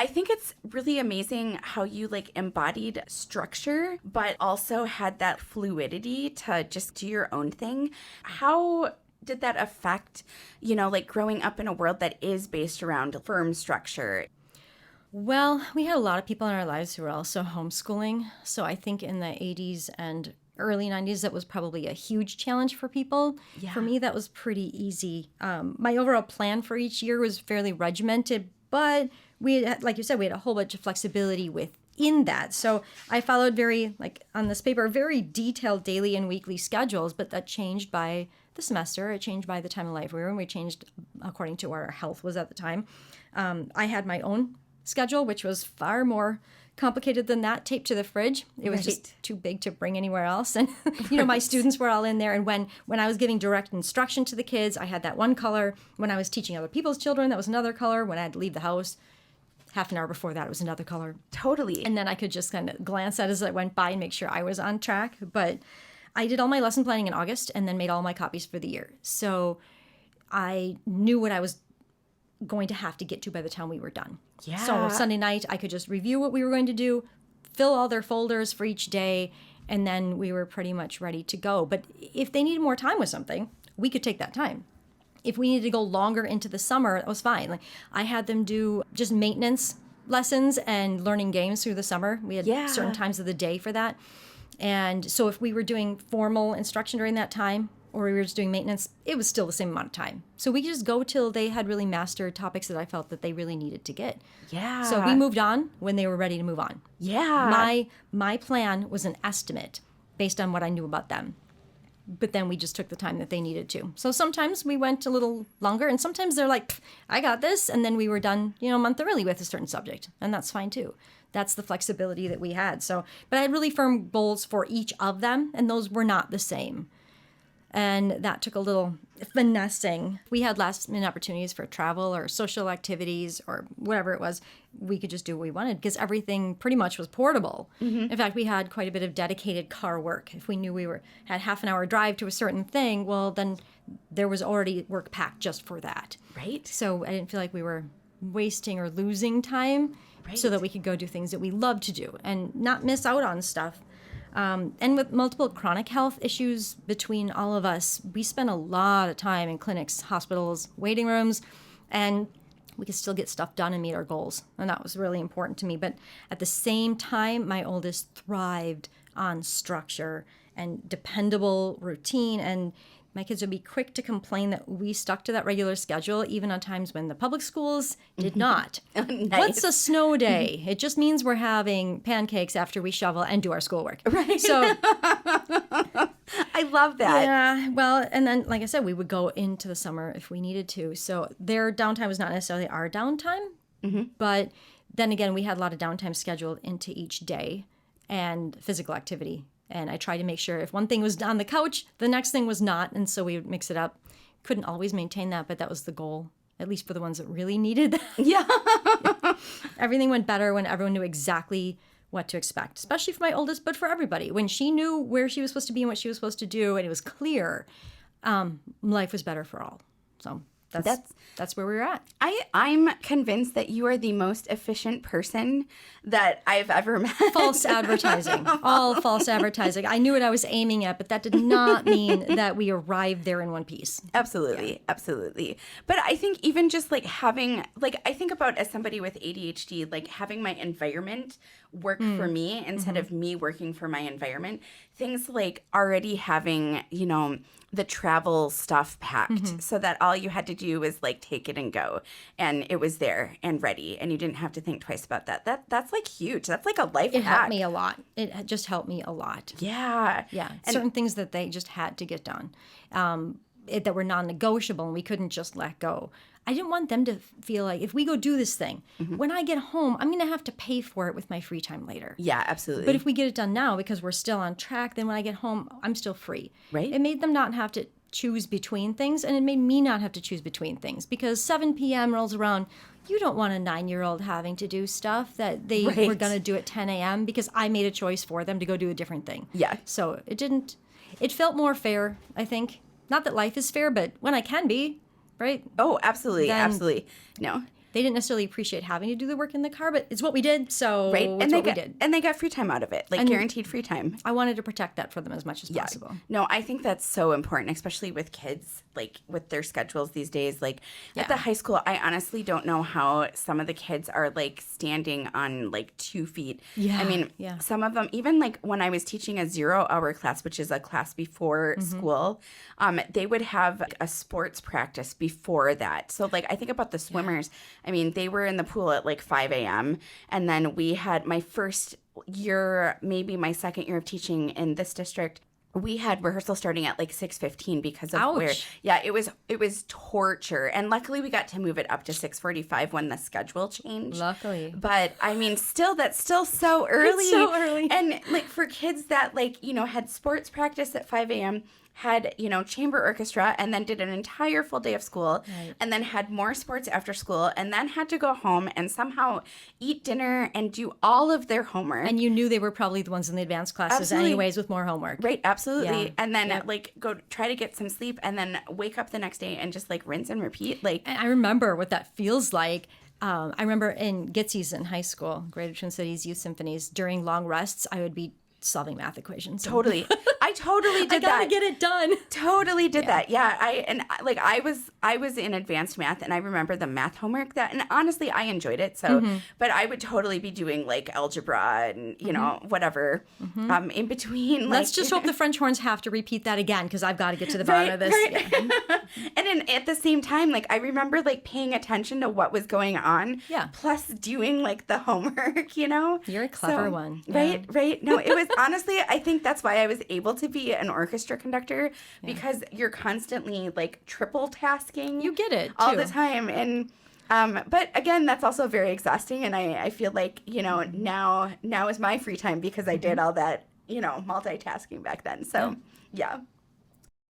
I think it's really amazing how you like embodied structure, but also had that fluidity to just do your own thing. How did that affect, like growing up in a world that is based around firm structure? Well, we had a lot of people in our lives who were also homeschooling. So I think in the 80s and early 90s, that was probably a huge challenge for people. Yeah. For me, that was pretty easy. My overall plan for each year was fairly regimented, but we had, like you said, we had a whole bunch of flexibility within that. So I followed very, like on this paper, very detailed daily and weekly schedules, but that changed by the semester. It changed by the time of life we were in. We changed according to what our health was at the time. I had my own schedule, which was far more complicated than that, taped to the fridge. It was just too big to bring anywhere else. And, my students were all in there. And when I was giving direct instruction to the kids, I had that one color. When I was teaching other people's children, that was another color. When I had to leave the house, half an hour before that, it was another color. Totally. And then I could just kind of glance at it as I went by and make sure I was on track. But I did all my lesson planning in August and then made all my copies for the year. So I knew what I was going to have to get to by the time we were done. Yeah. So Sunday night, I could just review what we were going to do, fill all their folders for each day, and then we were pretty much ready to go. But if they needed more time with something, we could take that time. If we needed to go longer into the summer, that was fine. Like I had them do just maintenance lessons and learning games through the summer. We had certain times of the day for that. And so if we were doing formal instruction during that time, or we were just doing maintenance, it was still the same amount of time. So we could just go till they had really mastered topics that I felt that they really needed to get. Yeah. So we moved on when they were ready to move on. Yeah. My plan was an estimate based on what I knew about them. But then we just took the time that they needed to. So sometimes we went a little longer, and sometimes they're like, I got this, and then we were done, a month early with a certain subject, and that's fine too. That's the flexibility that we had. So, but I had really firm goals for each of them, and those were not the same. And that took a little finessing. We had last minute opportunities for travel or social activities or whatever it was. We could just do what we wanted because everything pretty much was portable. Mm-hmm. In fact, we had quite a bit of dedicated car work. If we knew we had half an hour drive to a certain thing, well, then there was already work packed just for that. Right. So I didn't feel like we were wasting or losing time so that we could go do things that we love to do and not miss out on stuff. And with multiple chronic health issues between all of us, we spent a lot of time in clinics, hospitals, waiting rooms, and we could still get stuff done and meet our goals. And that was really important to me. But at the same time, my oldest thrived on structure and dependable routine. And my kids would be quick to complain that we stuck to that regular schedule, even on times when the public schools did not. Nice. What's a snow day? It just means we're having pancakes after we shovel and do our schoolwork. Right. So I love that. yeah, well, and then, like I said, we would go into the summer if we needed to. So their downtime was not necessarily our downtime, but then again, we had a lot of downtime scheduled into each day and physical activity. And I tried to make sure if one thing was on the couch, the next thing was not. And so we would mix it up. Couldn't always maintain that, but that was the goal, at least for the ones that really needed that. Yeah. Everything went better when everyone knew exactly what to expect, especially for my oldest, but for everybody. When she knew where she was supposed to be and what she was supposed to do, and it was clear, life was better for all. So that's where we were at. I'm convinced that you are the most efficient person that I've ever met. False advertising. All false advertising. I knew what I was aiming at, but that did not mean that we arrived there in one piece. Absolutely. Yeah. Absolutely. But I think even just like having, like, I think about as somebody with ADHD, like having my environment work for me instead of me working for my environment. Things like already having, the travel stuff packed so that all you had to do was like take it and go, and it was there and ready, and you didn't have to think twice about that. That's like huge. That's like a life hack. It helped me a lot. It just helped me a lot. Yeah. Yeah. And certain things that they just had to get done that were non-negotiable and we couldn't just let go. I didn't want them to feel like if we go do this thing, when I get home, I'm going to have to pay for it with my free time later. Yeah, absolutely. But if we get it done now because we're still on track, then when I get home, I'm still free. Right. It made them not have to choose between things, and it made me not have to choose between things because 7 p.m. rolls around. You don't want a 9-year-old having to do stuff that they were going to do at 10 a.m. because I made a choice for them to go do a different thing. Yeah. So it felt more fair, I think. Not that life is fair, but when I can be, right? Oh, absolutely. Absolutely. No. they didn't necessarily appreciate having to do the work in the car, but it's what we did, so Right. it's And they what we got did. and they got free time out of it, like guaranteed free time. I wanted to protect that for them as much as possible. No, I think that's so important, especially with kids, like with their schedules these days. Like at the high school, I honestly don't know how some of the kids are like standing on like 2 feet. Yeah, I mean, yeah. some of them, even like when I was teaching a 0-hour class, which is a class before school, they would have like, a sports practice before that. So like I think about the swimmers. I mean, they were in the pool at like 5 a.m. And then we had my first year, maybe my second year of teaching in this district, we had rehearsal starting at like 6:15 because of it was torture. And luckily we got to move it up to 6:45 when the schedule changed. Luckily. But I mean, that's still so early. It's so early. And like for kids that like, had sports practice at 5 a.m., had, chamber orchestra, and then did an entire full day of school, and then had more sports after school, and then had to go home and somehow eat dinner and do all of their homework. And you knew they were probably the ones in the advanced classes anyways with more homework. Right, absolutely. Yeah. And then like go try to get some sleep and then wake up the next day and just like rinse and repeat. Like, And I remember what that feels like. I remember in Gitsy's in high school, Greater Twin Cities Youth Symphonies, during long rests, I would be solving math equations. Totally. I totally did that. I gotta get it done. Totally did that. Yeah. I was in advanced math, and I remember the math homework and honestly I enjoyed it. So, but I would totally be doing like algebra and, whatever in between. Let's just hope the French horns have to repeat that again because I've got to get to the bottom of this. Right. Yeah. And then at the same time, like I remember like paying attention to what was going on. Yeah. Plus doing like the homework, You're a clever one. Right, right. No, it was honestly, I think that's why I was able to be an orchestra conductor because you're constantly like triple tasking. You get it all too. the time. And but again, that's also very exhausting. And I feel like, now is my free time because I did all that, multitasking back then. So yeah.